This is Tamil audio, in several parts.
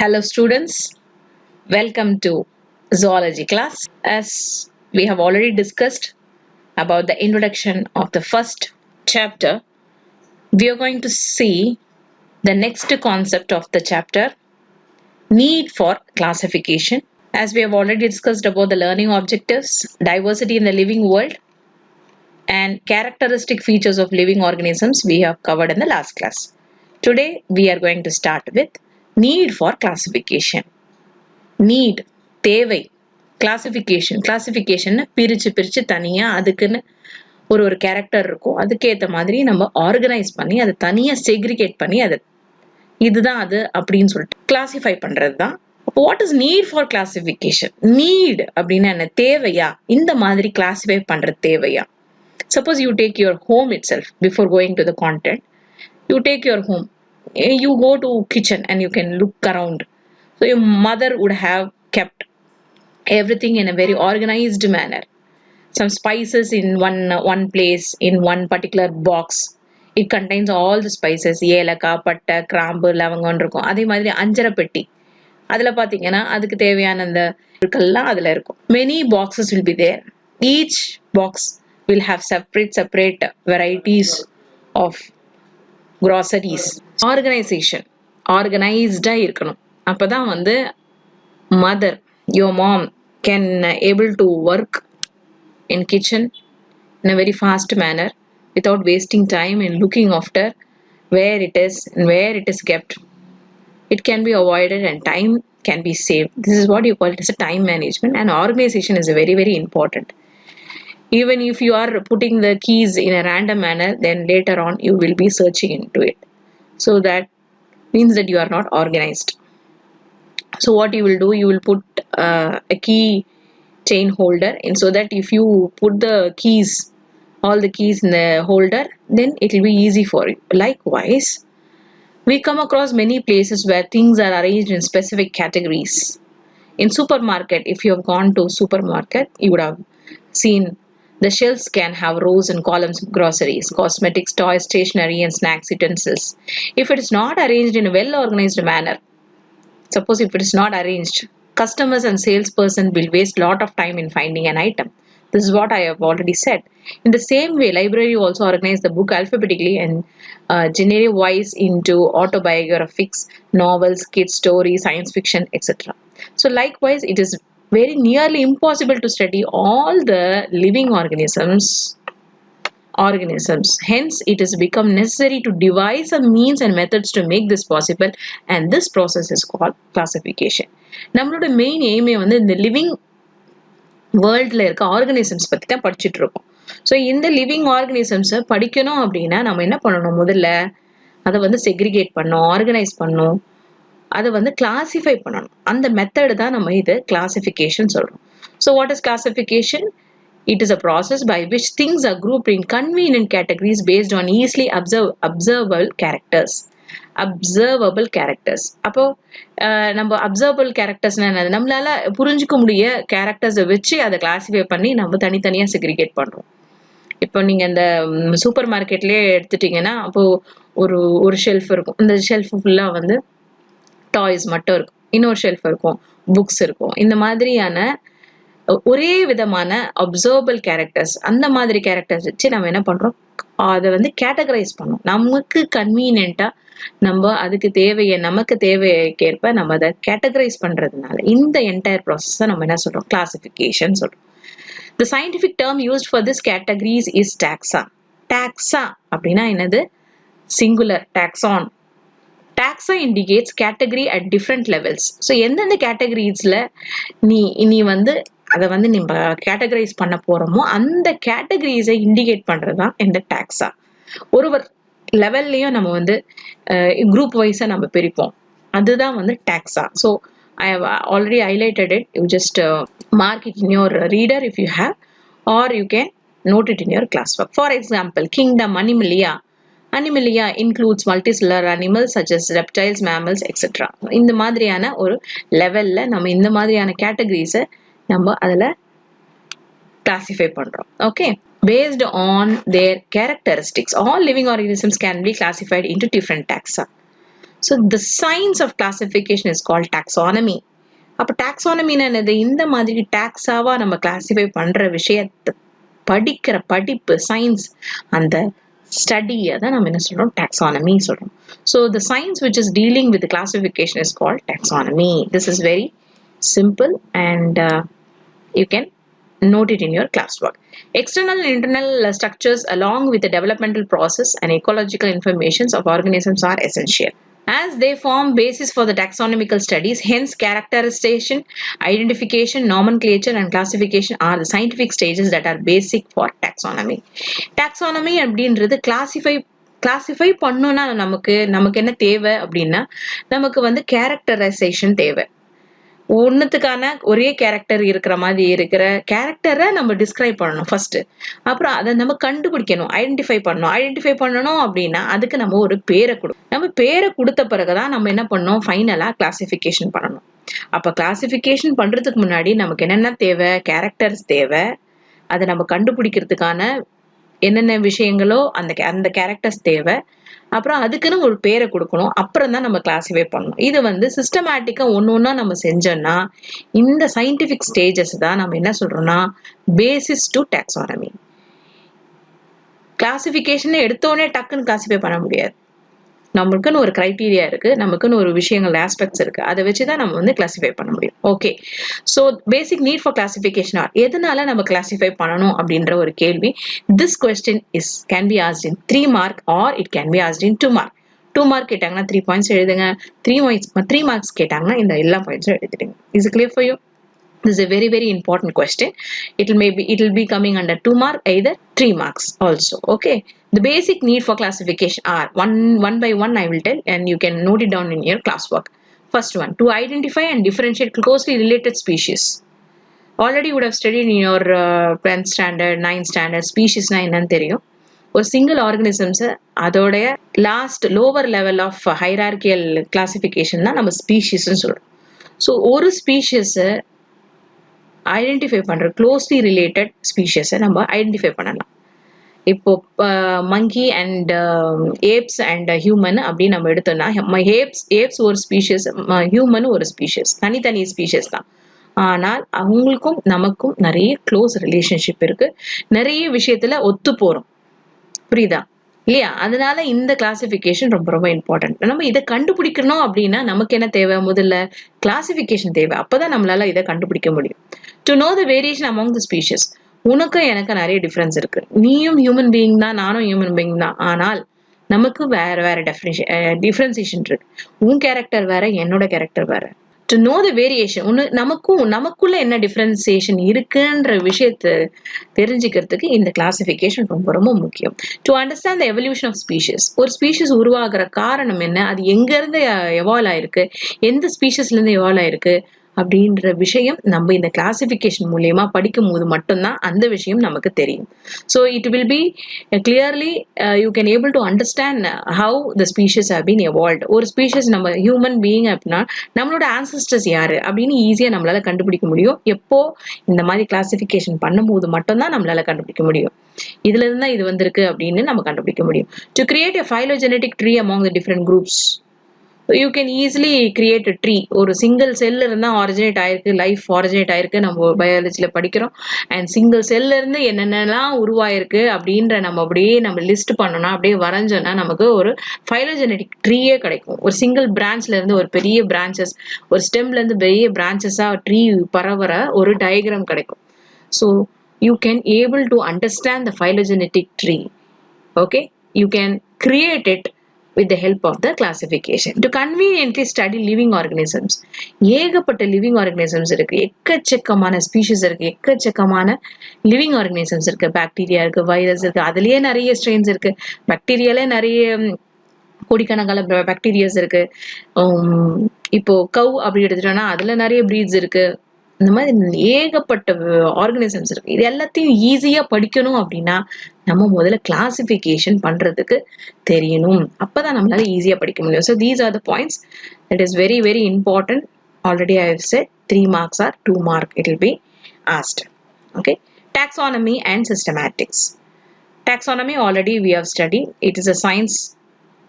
Hello students, welcome to zoology class. As we have already discussed about the introduction of the first chapter, we are going to see the next concept of the chapter, need for classification. As we have already discussed about the learning objectives, diversity in the living world, and characteristic features of living organisms we have covered in the last class. Today we are going to start with need for classification. Need தேவை கிளாசிஃபிகேஷன் பிரிச்சு தனியா அதுக்குன்னு ஒரு கேரக்டர் இருக்கும். அதுக்கேற்ற மாதிரி நம்ம ஆர்கனைஸ் பண்ணி அதை தனியா செக்ரிகேட் பண்ணி அதை இதுதான் அது அப்படின்னு சொல்லிட்டு கிளாசிஃபை பண்றது தான். What is need for classification? Need அப்படின்னா என்ன? தேவையா? இந்த மாதிரி கிளாசிஃபை பண்றது தேவையா? Suppose you take your home itself before going to the content. You take your home. You go to kitchen and you can look around. So your mother would have kept everything in a very organized manner. Some spices in one place, in one particular box. It contains all the spices. ஏலக்காய், பட்டை, கிராம்பு, லவங்கம் இருக்கும். அதே மாதிரி அஞ்சரை பெட்டி. அதில் பார்த்தீங்கன்னா அதுக்கு தேவையான அந்த பொருட்கள்லாம் அதில் இருக்கும். Many boxes will be there. Each box will have separate varieties of groceries. Organization. Organized-ஆ இருக்கணும். அப்பதான் வந்து mother, your mom can able to work in kitchen in a very fast manner without wasting time in looking after where it is and where it is kept. It can be avoided and time can be saved. This is what you call it as a time management, and organization is very, very important. Even if you are putting the keys in a random manner, then later on you will be searching into it. So that means that you are not organized. So what you will do, you will put a key chain holder, and so that if you put the keys, all the keys in the holder, then it will be easy for you. Likewise, we come across many places where things are arranged in specific categories. In supermarket, if you have gone to supermarket, you would have seen the shelves can have rows and columns of groceries, cosmetics, toys, stationery, and snacks utensils. If it is not arranged in a well-organized manner, suppose if it is not arranged, customers and salesperson will waste a lot of time in finding an item. This is what I have already said. In the same way, library also organize the book alphabetically and genre-wise into autobiographies, novels, kids stories, science fiction, etc. So likewise, it is very nearly impossible to study all the living organisms. Hence, it has become necessary to devise some means and methods to make this possible, and this process is called classification. நம்மளோட மெயின் எய்மே வந்து இந்த லிவிங் வேர்ல்ட்ல இருக்க ஆர்கனிசம்ஸ் பத்தி தான் படிச்சுட்டு இருக்கோம். ஸோ இந்த லிவிங் ஆர்கனிசம்ஸை படிக்கணும் அப்படின்னா நம்ம என்ன பண்ணணும்? முதல்ல அதை வந்து செக்ரிகேட் பண்ணணும், ஆர்கனைஸ் பண்ணணும், அதை வந்து கிளாசிஃபை பண்ணணும். அந்த மெத்தட் தான் நம்ம இது கிளாசிஃபிகேஷன் சொல்றோம். So what is classification? It is a process by which things are grouped in convenient categories based on easily observable characters. அப்போ நம்ம அப்சர்வபிள் கேரக்டர்ஸ்னா என்னது? நம்மளால புரிஞ்சுக்க முடிய கேரக்டர்ஸை வச்சு அதை கிளாசிஃபை பண்ணி நம்ம தனித்தனியா செக்ரிகேட் பண்றோம். இப்போ நீங்க இந்த சூப்பர் மார்க்கெட்லயே எடுத்துட்டீங்கன்னா, அப்போ ஒரு ஷெல்ஃப் இருக்கும். இந்த ஷெல்ஃப் ஃபுல்லா வந்து டாய்ஸ் மட்டும் இருக்கும், இன்னொரு ஷெல்ஃப் இருக்கும், புக்ஸ் இருக்கும். இந்த மாதிரியான ஒரே விதமான அப்சர்வபிள் கேரக்டர்ஸ், அந்த மாதிரி கேரக்டர்ஸ் வச்சு நம்ம என்ன பண்றோம்? அதை வந்து கேட்டகரைஸ் பண்ணோம். நமக்கு கன்வீனியன்ட்டா நம்ம அதுக்கு நமக்கு தேவைக்கேற்ப நம்ம அதை கேட்டகரைஸ் பண்றதுனால இந்த என்டையர் ப்ராசஸ் நம்ம என்ன சொல்றோம்? கிளாசிஃபிகேஷன் சொல்றோம். The scientific term used for this categories is taxa. Taxa அப்படின்னா என்னது? Singular, taxon. Taxa indicates category at different levels. So எந்தெந்த கேட்டகரிஸ்ல நீ வந்து அதை வந்து நம்ம கேட்டகரைஸ் பண்ண போறோமோ அந்த கேட்டகரிஸை இண்டிகேட் பண்றதுதான் இந்த டாக்ஸா. ஒரு லெவல்லையும் நம்ம வந்து குரூப் வைஸா நம்ம பிரிப்போம். அதுதான் வந்து taxa. So I have already highlighted it. You just mark it in your reader if you have, or you can note it in your classwork. For example, kingdom Animalia. Animalia includes multicellular animals such as reptiles, mammals, etc. இந்த மாதிரியான ஒரு லெவல்ல நம்ம இந்த மாதிரியான கேட்டகரிஸை நம்ம அதில் கிளாசிஃபை பண்றோம். Okay, based on their characteristics, all living organisms can be classified into different taxa. So the science of classification is called taxonomy. அப்ப டாக்ஸானமின்னா என்னது? இந்த மாதிரி டாக்ஸாவா நம்ம கிளாசிஃபை பண்ற விஷயத்தை படிக்கிற படிப்பு, சயின்ஸ், அந்த ஸ்டடியை தான் நம்ம என்ன சொல்றோம்? டாக்ஸானமி சொல்றோம். So the science which is dealing with the classification is called taxonomy. This is very simple and you can note it in your classwork. External and internal structures along with the developmental process and ecological informations of organisms are essential, as they form basis for the taxonomical studies. Hence, characterization, identification, nomenclature and classification are the scientific stages that are basic for taxonomy. Taxonomy அப்படின்றது கிளாசிஃபை பண்ணணும்னா நமக்கு என்ன தேவை அப்படின்னா, நமக்கு வந்து கேரக்டரைசேஷன் தேவை. ஒன்னுத்துக்கான ஒரே கேரக்டர் இருக்கிற மாதிரி இருக்கிற கேரக்டரை நம்ம டிஸ்கிரைப் பண்ணணும் ஃபர்ஸ்ட். அப்புறம் அதை நம்ம கண்டுபிடிக்கணும், ஐடென்டிஃபை பண்ணணும் அப்படின்னா அதுக்கு நம்ம ஒரு பேரை கொடுக்கணும். நம்ம பேரை கொடுத்த பிறகுதான் நம்ம என்ன பண்ணணும்? ஃபைனலா கிளாசிஃபிகேஷன் பண்ணணும். அப்ப கிளாசிஃபிகேஷன் பண்றதுக்கு முன்னாடி நமக்கு என்னென்ன தேவை? கேரக்டர்ஸ் தேவை. அதை நம்ம கண்டுபிடிக்கிறதுக்கான என்னென்ன விஷயங்களோ அந்த கேரக்டர்ஸ் தேவை. அப்புறம் அதுக்குன்னு ஒரு பேரை கொடுக்கணும். அப்புறம் தான் நம்ம கிளாசிஃபை பண்ணணும். இது வந்து சிஸ்டமேட்டிக்கா ஒன்னொன்னா நம்ம செஞ்சோம்னா இந்த சயின்டிபிக் ஸ்டேஜஸ் தான் நம்ம என்ன சொல்றோம்னா பேசிஸ் டு டாக்ஸானமி. கிளாசிஃபிகேஷன் எடுத்தோடனே டக்குன்னு கிளாசிஃபை பண்ண முடியாது. நமக்குன்னு ஒரு கிரைட்டீரியா இருக்கு, நமக்குன்னு ஒரு விஷயங்கள் ஆஸ்பெக்ட்ஸ் இருக்கு. அதை வச்சுதான் நம்ம வந்து கிளாசிஃபை பண்ண முடியும். Okay, so basic need for classification are எதனால நம்ம கிளாசிஃபை பண்ணணும் அப்படின்ற ஒரு கேள்வி. This question can be asked in 3 mark or it can be asked in 2 mark. 2 mark கேட்டாங்கன்னா 3 பாயிண்ட்ஸ் எழுதுங்க. 3 மார்க்ஸ் கேட்டாங்கன்னா இந்த எல்லா பாயிண்ட்ஸும் எழுதிடுங்க. Is it clear for you? This is a very, very important question. It will be coming under 2 mark, either 3 marks also. Okay. The basic need for classification are one by one I will tell, and you can note it down in your classwork. First one, to identify and differentiate closely related species. Already you would have studied in your 10th standard, 9th standard, species na என்னன்னு தெரியும். ஒரு சிங்கிள் ஆர்கனிசம்ஸ் அதோடைய last lower level of hierarchical classification தான் நம்ம ஸ்பீஷிஸ்ன்னு சொல்றோம். ஸோ ஒரு ஸ்பீஷிஸ் ஐடென்டிஃபை பண்ற க்ளோஸ்லி ரிலேட்டட் ஸ்பீஷிஸை நம்ம ஐடென்டிஃபை பண்ணலாம். இப்போ monkey and apes and human அப்படின்னு நம்ம எடுத்தோம்னா ஏப்ஸ் ஒரு ஸ்பீஷிஸ், ஹியூமன் ஒரு ஸ்பீஷிஸ், தனித்தனி ஸ்பீஷிஸ் தான். ஆனால் அவங்களுக்கும் நமக்கும் நிறைய க்ளோஸ் ரிலேஷன்ஷிப் இருக்கு, நிறைய விஷயத்துல ஒத்து போறோம். புரியுதா இல்லையா? அதனால இந்த கிளாசிஃபிகேஷன் ரொம்ப ரொம்ப இம்பார்ட்டன்ட். நம்ம இதை கண்டுபிடிக்கணும் அப்படின்னா நமக்கு என்ன தேவை? முதல்ல கிளாசிஃபிகேஷன் தேவை. அப்பதான் நம்மளால இதை கண்டுபிடிக்க முடியும். To know the variation among the species. உனக்கும் எனக்கு நிறைய டிஃபரன்ஸ் இருக்கு. நீயும் ஹியூமன் பீயிங் தான், நானும் ஹியூமன் பீயிங் தான். ஆனால் நமக்கு வேற வேற டிஃபரன்சியேஷன் இருக்கு. உன் கேரக்டர் வேற, என்னோட கேரக்டர் வேற. டு நோ த வேரியேஷன், நமக்குள்ள என்ன டிஃபரன்சியேஷன் இருக்குன்ற விஷயத்தை தெரிஞ்சுக்கிறதுக்கு இந்த கிளாசிஃபிகேஷன் ரொம்ப ரொம்ப முக்கியம். To understand the evolution of species. ஒரு ஸ்பீஷிஸ் உருவாகிற காரணம் என்ன, அது எங்க இருந்து எவால்வ் ஆயிருக்கு, எந்த ஸ்பீஷிஸ்ல இருந்து எவால்வ் ஆயிருக்கு அப்படின்ற விஷயம் நம்ம இந்த கிளாசிஃபிகேஷன் மூலியமா படிக்கும் போது மட்டும்தான் அந்த விஷயம் நமக்கு தெரியும். So it will be clearly you can able to understand how the species have been evolved. ஒரு ஸ்பீஷிஸ் நம்ம ஹியூமன் பீயிங் அப்படின்னா நம்மளோட ஆன்சஸ்டர்ஸ் யாரு அப்படின்னு ஈஸியா நம்மளால கண்டுபிடிக்க முடியும். எப்போ இந்த மாதிரி கிளாசிஃபிகேஷன் பண்ணும்போது மட்டும்தான் நம்மளால கண்டுபிடிக்க முடியும். இதுல இருந்தா இது வந்திருக்கு அப்படின்னு நம்ம கண்டுபிடிக்க முடியும். To create a phylogenetic tree among the different groups. You can easily create a tree. ஒரு சிங்கிள் செல்ல இருந்தா ஆரிஜினேட் ஆயிருக்கு, லைஃப் ஆரிஜினேட் ஆயிருக்கு நம்ம பயாலஜில படிக்கிறோம். அண்ட் சிங்கிள் செல்ல இருந்து என்னென்னலாம் உருவாயிருக்கு அப்படின்ற நம்ம அப்படியே நம்ம லிஸ்ட் பண்ணோம்னா, அப்படியே வரைஞ்சோம்னா நமக்கு ஒரு பைலோஜெனடிக் ட்ரீயே கிடைக்கும். ஒரு சிங்கிள் பிரான்ச்ல இருந்து ஒரு பெரிய பிரான்ச்சஸ், ஒரு ஸ்டெம்ல இருந்து பெரிய பிரான்ச்சஸா ட்ரீ பரவற ஒரு டயக்ராம் கிடைக்கும். So you can able to understand the phylogenetic tree. Okay, you can create it with the help of the classification. To conveniently study living organisms. ஏகப்பட்ட லிவிங் ஆர்கனிசம்ஸ் இருக்கு, எக்கச்சக்கமான ஸ்பீஷிஸ் இருக்கு, எக்கச்சக்கமான லிவிங் ஆர்கனிசம்ஸ் இருக்கு. பாக்டீரியா இருக்கு, வைரஸ் இருக்கு, அதுலயே நிறைய ஸ்ட்ரெயின்ஸ் இருக்கு. பாக்டீரியாலே நிறைய கோடிக்கணக்கான பாக்டீரியாஸ் இருக்கு. இப்போ கவ் அப்படி எடுத்துட்டோம்னா அதுல நிறைய பிரீட்ஸ் இருக்கு. இந்த மாதிரி ஏகப்பட்ட ஆர்கனிசம்ஸ் இருக்கு. இது எல்லாத்தையும் ஈஸியா படிக்கணும் அப்படின்னா நம்ம முதல்ல கிளாசிஃபிகேஷன் பண்றதுக்கு தெரியணும். அப்பதான் நம்மளால ஈஸியா படிக்க முடியும். So these are the points that is very very important. Already I have said 3 marks or 2 mark it will be asked. Okay, taxonomy and systematics. Taxonomy already we have studied. It is a science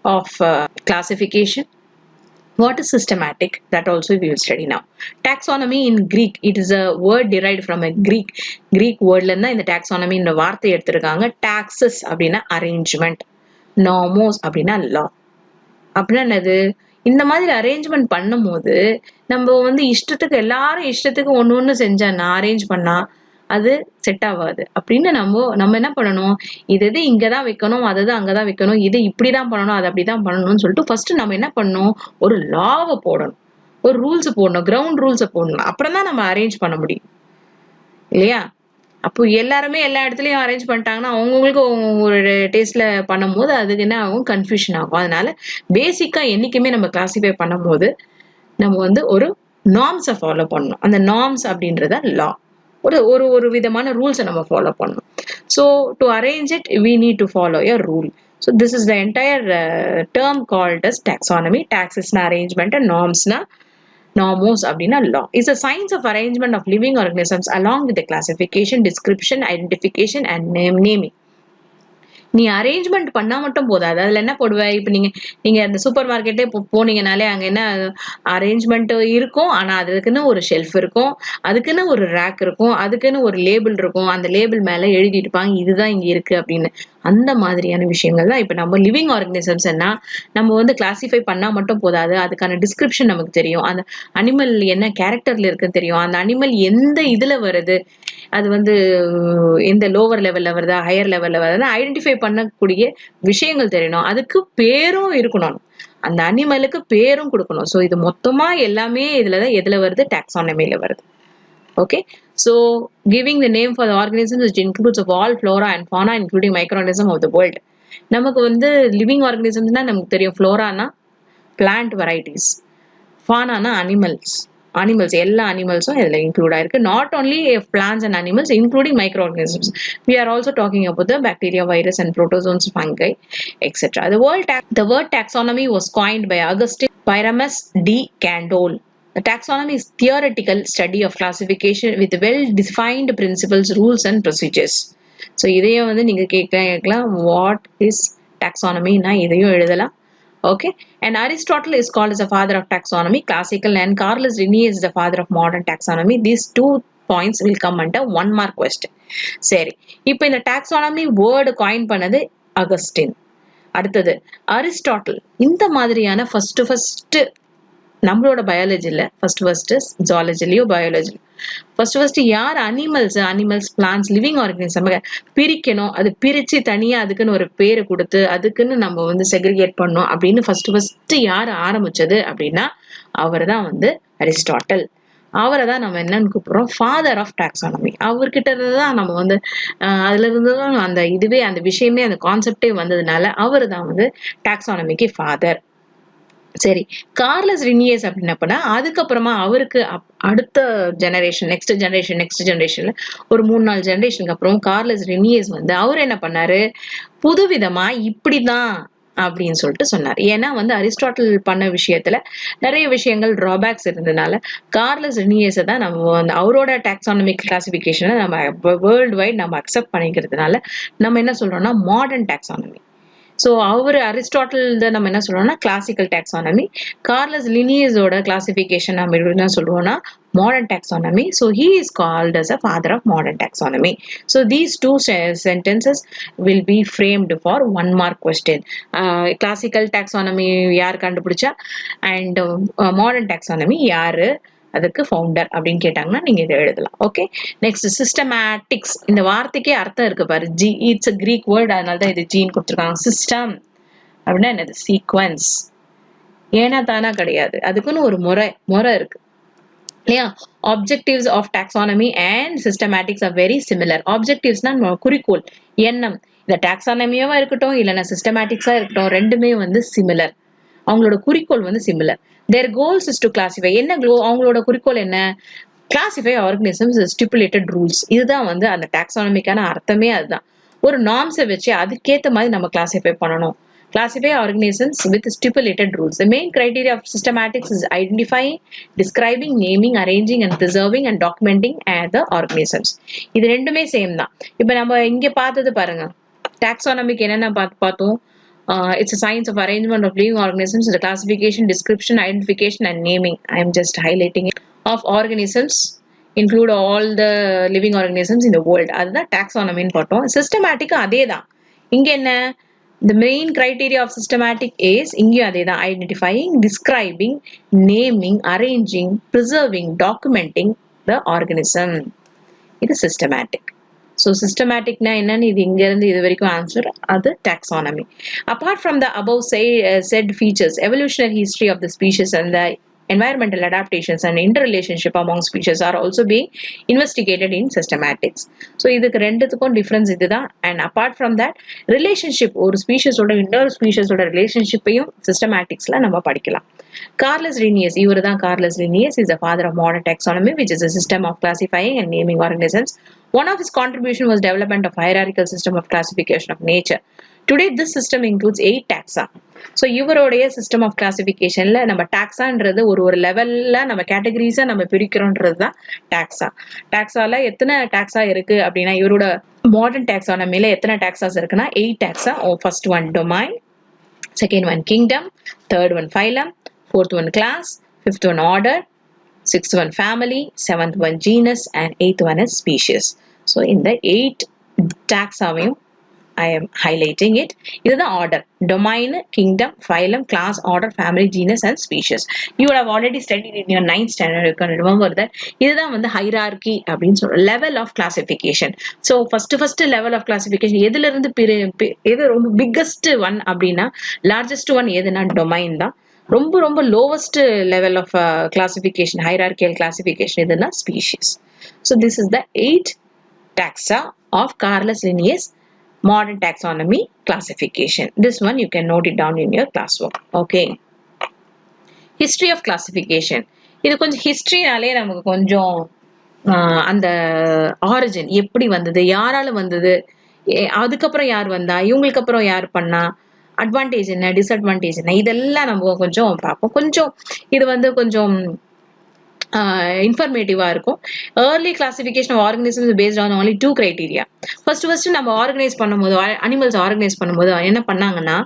of classification. What is systematic? That also we will study now. Taxonomy in Greek, it is a word derived from a Greek word la இந்த taxonomy இந்த வார்த்தை எடுத்திருக்காங்க. Taxes அப்படின்னா arrangement, normos அப்படின்னா law. அப்படின்னா என்னது? இந்த மாதிரி அரேஞ்ச்மெண்ட் பண்ணும்போது நம்ம வந்து இஷ்டத்துக்கு எல்லாரும் இஷ்டத்துக்கு ஒண்ணு செஞ்சா அரேஞ்ச் பண்ணா அது செட் ஆகாது. அப்படின்னு நம்ம என்ன பண்ணணும், இது இங்கதான் வைக்கணும், அதுதான் அங்கதான் வைக்கணும், இது இப்படிதான் பண்ணணும், அது அப்படிதான் பண்ணணும்னு சொல்லிட்டு ஃபர்ஸ்ட் நம்ம என்ன பண்ணணும், ஒரு லாவை போடணும், ஒரு ரூல்ஸ் போடணும், கிரவுண்ட் ரூல்ஸை போடணும். அப்புறம் தான் நம்ம அரேஞ்ச் பண்ண முடியும் இல்லையா? அப்போ எல்லாருமே எல்லா இடத்துலயும் அரேஞ்ச் பண்ணிட்டாங்கன்னா அவங்கவுங்களுக்கு ஒரு டேஸ்ட்ல பண்ணும்போது அதுக்கு என்ன ஆகும், கன்ஃபியூஷன் ஆகும். அதனால பேசிக்கா என்னைக்குமே நம்ம கிளாசிஃபை பண்ணும்போது நம்ம வந்து ஒரு நார்ம்ஸை ஃபாலோ பண்ணணும். அந்த நார்ம்ஸ் அப்படின்றத லா, ஒரு விதமான ரூல்ஸை நம்ம ஃபாலோ பண்ணணும். So to arrange it we need to follow a rule. So this is the entire term called as taxonomy. Tax is arrangement and norms na normos அப்படின்னா law is a science of arrangement of living organisms along with the classification, description, identification and naming. நீ அரேஞ்ச்மெண்ட் பண்ணா மட்டும் போதாது, அதுல என்ன போடுவ, இப்ப நீங்க அந்த சூப்பர் மார்க்கெட்டே போனீங்கனாலே அங்க என்ன அரேஞ்ச்மெண்ட் இருக்கும், ஆனா அதுக்குன்னு ஒரு ஷெல்ஃப் இருக்கும், அதுக்குன்னு ஒரு ரேக் இருக்கும், அதுக்குன்னு ஒரு லேபிள் இருக்கும், அந்த லேபிள் மேல எழுதிட்டு இருப்பாங்க இதுதான் இங்க இருக்கு அப்படின்னு. அந்த மாதிரியான விஷயங்கள் தான் இப்ப நம்ம லிவிங் ஆர்கனிசம்ஸ்னா நம்ம வந்து கிளாசிஃபை பண்ணா மட்டும் போதாது, அதுக்கான டிஸ்கிரிப்ஷன் நமக்கு தெரியும், அந்த அனிமல் என்ன கேரக்டர்ல இருக்குன்னு தெரியும், அந்த அனிமல் எந்த இதுல வருது, அது வந்து எந்த லோவர் லெவல்ல வருதா ஹையர் லெவல்ல வருதா ஐடென்டிஃபை பண்ணக்கூடிய விஷயங்கள் தெரியணும். அதுக்கு பேரும் இருக்கணும், அந்த அனிமலுக்கு பேரும் கொடுக்கணும். ஸோ இது மொத்தமா எல்லாமே இதுலதான் எதுல வருது, டாக்ஸானமில வருது. Okay, so giving the name for the organisms which includes of all flora and fauna including microorganism of the world. நமக்கு வந்து லிவிங் ஆர்கனிசம்ஸ்னா நமக்கு தெரியும், ஃப்ளோரானா பிளான்ட் வெரைட்டிஸ், ஃபானானா அனிமல்ஸ் எல்லா அனிமல்ஸும் இதுல இன்க்ளூட் ஆயிருக்கு. Not only plants and animals including micro organisms. We are also talking about the bacteria, virus and protozoans, fungi, etc. The word taxonomy was coined by Augustin Pyramus de Candolle. The taxonomy is theoretical study of classification with well-defined principles, rules and procedures. So இதையும் வந்து நீங்க கேட்கலாம் what is taxonomy னா இதையும் எழுதலாம். Okay, and Aristotle is called as the father of taxonomy, classical, and Carolus Linnaeus is the father of modern taxonomy. These 2 points will come under 1 mark question. சரி, இப்போ இந்த taxonomy word coin பண்ணது அகஸ்டின். அடுத்தது அரிஸ்டாட்டில். இந்த மாதிரியான ஃபர்ஸ்ட் நம்மளோட பயாலஜில ஃபர்ஸ்ட் ஜுவாலஜிலயோ பயாலஜி ஃபர்ஸ்ட் யார் அனிமல்ஸ் பிளான்ட்ஸ் லிவிங் ஆர்கனிசம் பிரிக்கணும், அது பிரிச்சு தனியா அதுக்குன்னு ஒரு பேரை கொடுத்து அதுக்குன்னு நம்ம வந்து செக்ரிகேட் பண்ணோம் அப்படின்னு ஃபர்ஸ்ட் யார் ஆரம்பிச்சது அப்படின்னா அவர் தான் வந்து அரிஸ்டாட்டில். அவரை தான் நம்ம என்னன்னு கூப்பிடுறோம், ஃபாதர் ஆஃப் டாக்ஸானமி. அவர்கிட்ட இருந்துதான் நம்ம வந்து அதுல இருந்துதான் அந்த இதுவே அந்த விஷயமே அந்த கான்செப்டே வந்ததுனால அவரு தான் வந்து டாக்ஸானமிக்கு ஃபாதர். சரி, கார்லஸ் லினியஸ் அப்படின்னா அதுக்கப்புறமா அவருக்கு அடுத்த ஜெனரேஷன் நெக்ஸ்ட் ஜெனரேஷன்ல ஒரு 3-4 ஜெனரேஷனுக்கு அப்புறம் கார்லஸ் லினியஸ் வந்து அவர் என்ன பண்ணாரு, புதுவிதமா இப்படிதான் அப்படின்னு சொல்லிட்டு சொன்னார். ஏன்னா வந்து அரிஸ்டாட்டில் பண்ண விஷயத்துல நிறைய விஷயங்கள் டிராபேக்ஸ் இருந்ததுனால கார்லஸ் லினியஸை தான் நம்ம அவரோட டாக்ஸானமிக் கிளாசிபிகேஷனை நம்ம வேர்ல்டு வைட் நம்ம அக்செப்ட் பண்ணிக்கிறதுனால நம்ம என்ன சொல்றோம்னா மாடர்ன் டாக்ஸானமி. ஸோ அவர் அரிஸ்டாட்டில் நம்ம என்ன சொல்றோம்னா கிளாசிக்கல் டாக்ஸானமி, கார்லஸ் லினியஸோட கிளாசிபிகேஷன் நம்ம என்ன சொல்லுவோம்னா modern taxonomy. So he is called as a father of modern taxonomy. So these 2 sentences will be framed for 1 mark question. Classical taxonomy யார் கண்டுபிடிச்சா and modern taxonomy யாரு அதுக்கு ஃபவுண்டர் அப்படின்னு கேட்டாங்கன்னா நீங்க இதை எழுதலாம். Okay, next systematics. இந்த வார்த்தைக்கே அர்த்தம் இருக்கு பாரு, இட்ஸ் a Greek word, அதனால தான் இது ஜீன் கொடுத்துருக்காங்க. சிஸ்டம் அப்படின்னா என்னது, சீக்வன்ஸ். ஏன்னா தானா கிடையாது, அதுக்குன்னு ஒரு முறை இருக்கு இல்லையா. Objectives of taxonomy and systematics are very similar. ஆப்ஜெக்டிவ்ஸ்னா குறிக்கோள், எண்ணம். இந்த டாக்ஸானமியாவா இருக்கட்டும் இல்லைன்னா சிஸ்டமேட்டிக்ஸா இருக்கட்டும், ரெண்டுமே வந்து சிமிலர். அவங்களோட குறிக்கோள் வந்து similar. their goals is to classify. என்ன அவங்களோட குறிக்கோள் என்ன, classify organisms stipulated rules. இதுதான் வந்து அந்த டாக்ஸானமிக்கான அர்த்தமே. அதுதான் ஒரு நார்ம்ஸை வச்சு அதுக்கேற்ற மாதிரி நம்ம கிளாசிஃபை பண்ணணும். Classify organisms with stipulated rules. The main criteria of systematics is identifying, describing, naming, arranging and preserving and documenting the organisms. இது ரெண்டுமே சேம் தான். இப்போ நம்ம இங்க பார்த்தது பாருங்க, டாக்ஸானமிக்கு என்னென்ன பார்த்தோம், It's a science of arrangement of living organisms, the classification, description, identification, and naming. I'm just highlighting it. Of organisms include all the living organisms in the world. அதுதான் taxonomy ன்னு பார்த்தோம். Systematic அதே தான். இங்க என்ன? The main criteria of systematic is இங்கேயும் அதே தான். Identifying, describing, naming, arranging, preserving, documenting the organism. இது systematic. So systematic na என்னன்னு இது இங்க இருந்து இது வரைக்கும் ஆன்சர் அது taxonomy. Apart from the above said features, evolutionary history of the species and the environmental adaptations and interrelationship among species are also being investigated in systematics. So இதுக்கு ரெண்டுத்துக்கும் டிஃபரன்ஸ் இதுதான். And apart from that, relationship ஒரு ஸ்பீஷஸோட இன்னொரு ஸ்பீஷஸோட ரிலேஷன்ஷிப்பையும் சிஸ்டமேட்டிக்ஸ்ல நம்ம படிக்கலாம். Carolus Linnaeus, இவருதான் Carolus Linnaeus is the father of modern taxonomy, which is a system of classifying and naming organisms. One of his contribution was development of hierarchical system of classification of nature. Today this system includes 8 taxa. So இவருடைய system of classificationல நம்ம taxaன்றது ஒரு லெவல்ல நம்ம கேட்டகரிஸா நம்ம பிரிக்கிறோம்ன்றது தான் taxa. taxaல எத்தனை taxa இருக்கு அப்படின்னா இவரோட modern taxonomyல எத்தனை taxas இருக்குன்னா 8 taxa. First one domain, second one kingdom, third one phylum, fourth one class, fifth one order, sixth one family, seventh one genus, and eighth one is species. So in the 8 taxa I am highlighting it. This is the order: domain, kingdom, phylum, class, order, family, genus, and species. You would have already studied in your 9th standard. You can remember that. This is the hierarchy, level of classification. So first level of classification. The biggest one, largest one, domain. ரொம்ப lowest level of classification, hierarchical classification is the species. So this is the 8 taxa of Carolus Linnaeus modern taxonomy classification. This one you can note it down in your classwork. Okay. History of classification. இது கொஞ்சம் ஹிஸ்டரினாலே நமக்கு கொஞ்சம் அந்த ஆரிஜின் எப்படி வந்தது, யாரால வந்தது, அதுக்கப்புறம் யார் வந்தா, இவங்களுக்கு அப்புறம் யார் பண்ணா, அட்வான்டேஜ் என்ன, டிஸ்அட்வான்டேஜ் என்ன, இதெல்லாம் நம்ம கொஞ்சம் பார்ப்போம். கொஞ்சம் இது கொஞ்சம் informative இருக்கும். Early classification of organisms is based on only 2 criteria. First நம்ம ஆர்கனைஸ் பண்ணும்போது, அனிமல்ஸ் ஆர்கனைஸ் பண்ணும்போது என்ன பண்ணாங்கன்னா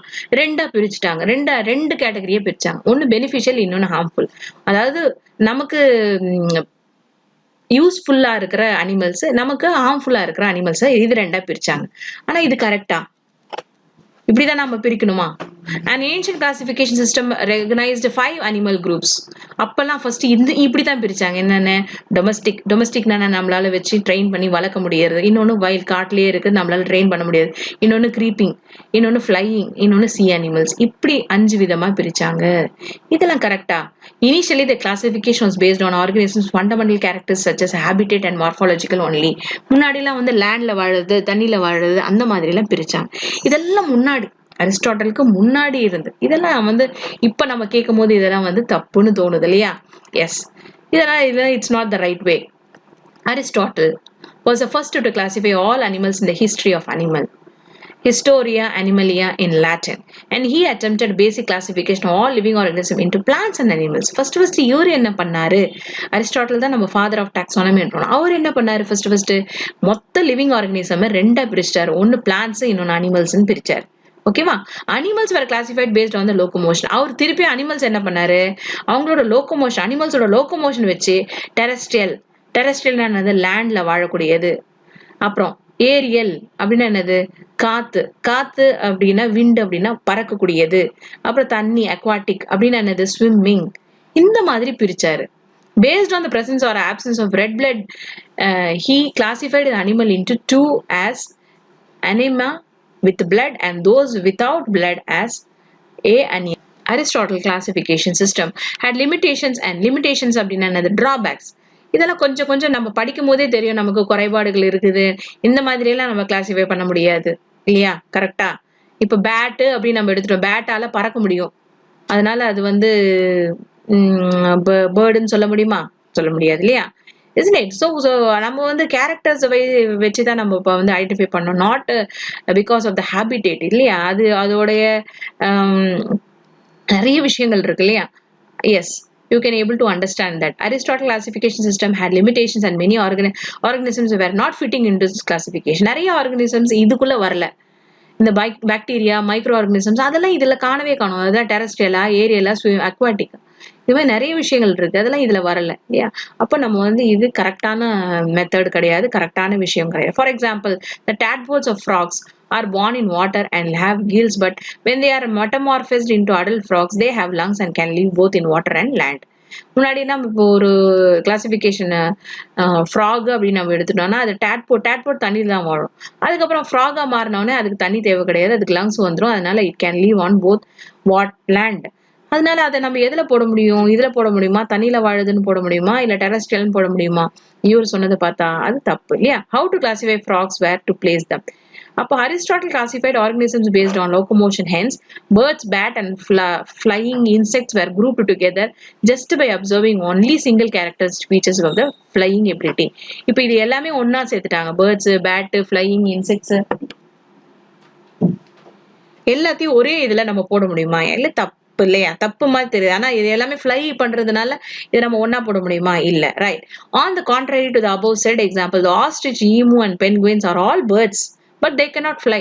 ரெண்டா பிரிச்சுட்டாங்க. ரெண்டு கேட்டகரியே பிரிச்சாங்க. ஒன்னு பெனிஃபிஷியல், இன்னொன்னு ஹார்ம்ஃபுல். அதாவது நமக்கு யூஸ்ஃபுல்லா இருக்கிற அனிமல்ஸ், நமக்கு ஹார்ம்ஃபுல்லா இருக்கிற அனிமல்ஸ், இது ரெண்டா பிரிச்சாங்க. ஆனா இது கரெக்டா? இப்படிதான் நம்ம பிரிக்கணுமா? An ancient classification system recognized 5 animal groups. அப்பெல்லாம் ஃபர்ஸ்ட் இப்படிதான் பிரிச்சாங்க. என்னென்ன? டொமஸ்டிக் நம்மளால வச்சு ட்ரெயின் பண்ணி வளர்க்க முடியாது. இன்னொன்னு வைல்ட் காட்டிலேயே இருக்கு, நம்மளால ட்ரெயின் பண்ண முடியாது. இன்னொன்னு கிரீப்பிங், இன்னொன்னு ஃபிளையிங், இன்னொன்னு சி அனிமல்ஸ். இப்படி 5 விதமா பிரிச்சாங்க. இதெல்லாம் கரெக்டா? Initially the classification was based on organisms fundamental characters such as habitat and morphological only. முன்னாடிலாம் லேண்ட்ல வாழுறது, தண்ணில வாழுறது, அந்த மாதிரி எல்லாம் பிரிச்சாங்க. இதெல்லாம் முன்னாடி அரிஸ்டாட்டலுக்கு முன்னாடி இருந்து. இதெல்லாம் இப்ப நம்ம கேட்கும் போது இதெல்லாம் தப்புன்னு தோணுது இல்லையா? எஸ், இதெல்லாம் it's not the right way. Aristotle was the first to classify all animals in the history of animal, Historia Animalia in Latin, and he attempted basic classification of all living organisms into plants and animals. First இவர் என்ன பண்ணாரு? அரிஸ்டாட்டில் தான் நம்ம ஃபாதர் ஆஃப் டாக்ஸானமி என்றோம். அவர் என்ன பண்ணாரு? ஃபர்ஸ்ட் மொத்த லிவிங் ஆர்கனிசம் ரெண்டா பிரிச்சாரு. ஒன்னு பிளான்ட்ஸ், இன்னொன்னு அனிமல்ஸ் பிரிச்சாரு. ஓகேவா? Animals were classified based on the locomotion. அவர் திருப்பி அனிமல்ஸ் என்ன பண்ணாரு? அவங்களோட லோகோமோஷன், அனிமல்ஸோட லோகோமோஷன் வச்சு டெரஸ்ட்ரியல் என்னது? லேண்ட்ல வாழக்கூடியது. அப்புறம் ஏரியல் அப்படின்னா என்னது? காத்து அப்படின்னா விண்ட் அப்படின்னா பறக்கக்கூடியது. அப்புறம் தண்ணி அக்வாட்டிக் அப்படின்னா என்னது? ஸ்விம்மிங். இந்த மாதிரி பிரிச்சாரு. Based on the presence or absence of red blood, he classified the animal into 2 as anima with blood and those without blood as A and E. Aristotle classification system had limitations அப்படின்னா என்னது? drawbacks. இதெல்லாம் கொஞ்சம் நம்ம படிக்கும் போதே தெரியும் நமக்கு குறைபாடுகள் இருக்குது. இந்த மாதிரி எல்லாம் நம்ம கிளாசிஃபை பண்ண முடியாது இல்லையா? கரெக்டா? இப்ப பேட் அப்படின்னு நம்ம எடுத்துட்டோம். பேட்டால பறக்க முடியும். அதனால அது பேர்டுன்னு சொல்ல முடியுமா? சொல்ல முடியாது இல்லையா? isn't it? So நம்ம கேரக்டர்ஸ் வச்சுதான் நம்ம இப்ப ஐடென்டிஃபை பண்ணோம். Not because of the habitat இல்லையா? அதோடைய நிறைய விஷயங்கள் இருக்கு இல்லையா? Yes, you can able to understand that Aristotle classification system had limitations and many organisms were not fitting into this classification. நிறைய organisms இதுக்குள்ள வரல. இந்த பாக்டீரியா, மைக்ரோ ஆர்கனிசம்ஸ் அதெல்லாம் இதுல காணவே காணும். அதான் டெரஸ்ட்ரியலா, ஏரியலா, அக்வாட்டிக், இது மாதிரி நிறைய விஷயங்கள் இருக்கு. அதெல்லாம் இதுல வரல இல்லையா? அப்ப நம்ம வந்து இது கரெக்டான மெத்தட் கிடையாது, கரெக்டான விஷயம் கிடையாது. For example, the tadpoles of frogs are born in water and have gills, but when they are metamorphosed into adult frogs, they have lungs and can live both in water and land. முன்னாடி நம்ம இப்போ ஒரு கிளாசிபிகேஷன் ஃப்ராக் அப்படின்னு நம்ம எடுத்துட்டோம்னா அது டேட்போட் தண்ணியில் தான் வாழும். அதுக்கப்புறம் ஃப்ராகா மாறினோடனே அதுக்கு தண்ணி தேவை கிடையாது, அதுக்கு லங்ஸ் வந்துடும். அதனால it can leave on both land. அதனால அதை நம்ம எதுல போட முடியும்? இதுல போட முடியுமா? தண்ணியில வாழுதுன்னு போட முடியுமா? இல்ல டெரஸ்ட்ரியல்னு போட முடியுமா? இவர் சொன்னதை பார்த்தா அது தப்பு இல்லையா? How to classify frogs, where to place them? அப்போ Aristotle classified organisms based on locomotion. Hence, birds, bat and flying insects were grouped together just by observing only single character features of the flying ability. இப்போ இது எல்லாமே ஒன்னா சேர்த்துட்டாங்க. பேர்ட்ஸ், பேட், ஃப்ளையிங் இன்செக்ட்ஸ் எல்லாத்தையும் ஒரே இதுல நம்ம போட முடியுமா? எல்லாம் தப்பு இல்லையா? தப்பு மாதிரி தெரியுது. ஆனா இது எல்லாமே ஃப்ளை பண்றதுனால இதை நம்ம ஒன்னா போட முடியுமா? இல்ல. Right. On the contrary to the above said example, the ostrich, emu and penguins are all birds, but they cannot fly.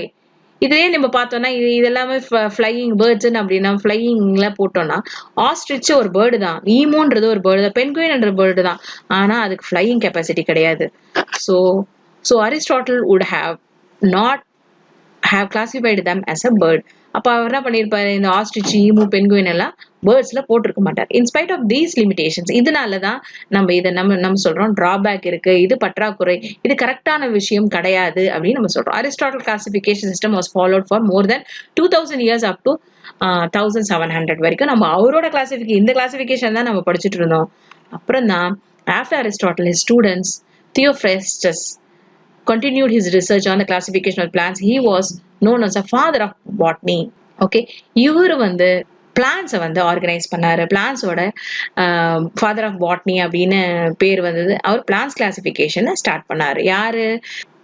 இதுலயே நம்ம பார்த்தோம்னா இது எல்லாமே ஃப்ளையிங் பேர்ட்ஸ் அப்படின்னா ஃப்ளையிங்ல போட்டோம்னா ஆஸ்ட்ரிச் ஒரு பேர்டு தான், ஈமோன்றது ஒரு பேர்டு தான், பென்குயின்ன்ற பேர்டு தான். ஆனா அதுக்கு ஃப்ளையிங் கெப்பாசிட்டி கிடையாது. So Aristotle would not have classified them as a bird. அப்ப அவர் என்ன பண்ணிருப்பாரு? இந்த ஆஸ்ட்ரிச், ஈமு, பென்குயின் எல்லாம் பேர்ட்ஸ்ல போட்டிருக்க மாட்டார். இன்ஸ்பைட் ஆஃப் தீஸ் லிமிடேஷன்ஸ், இதனாலதான் நம்ம சொல்றோம் டிராபேக் இருக்கு, இது பற்றாக்குறை, இது கரெக்டான விஷயம் கிடையாது அப்படின்னு நம்ம சொல்றோம். Aristotle classification system was followed for more then 2000 years up to 1700 வரைக்கும் நம்ம அவரோட இந்த கிளாசிபிகேஷன் தான் நம்ம படிச்சுட்டு இருந்தோம். அப்புறம் தான் after Aristotle his students Theophrastus continued his research on the classification of plants. He was known as a father of botany. Okay, இவர் வந்து பிளான்ஸை வந்து ஆர்கனைஸ் பண்ணாரு. பிளான்ஸோட ஃபாதர் ஆஃப் பாட்னி அப்படின்னு பேர் வந்தது. அவர் பிளான்ஸ் கிளாசிபிகேஷனை ஸ்டார்ட் பண்ணாரு. யாரு?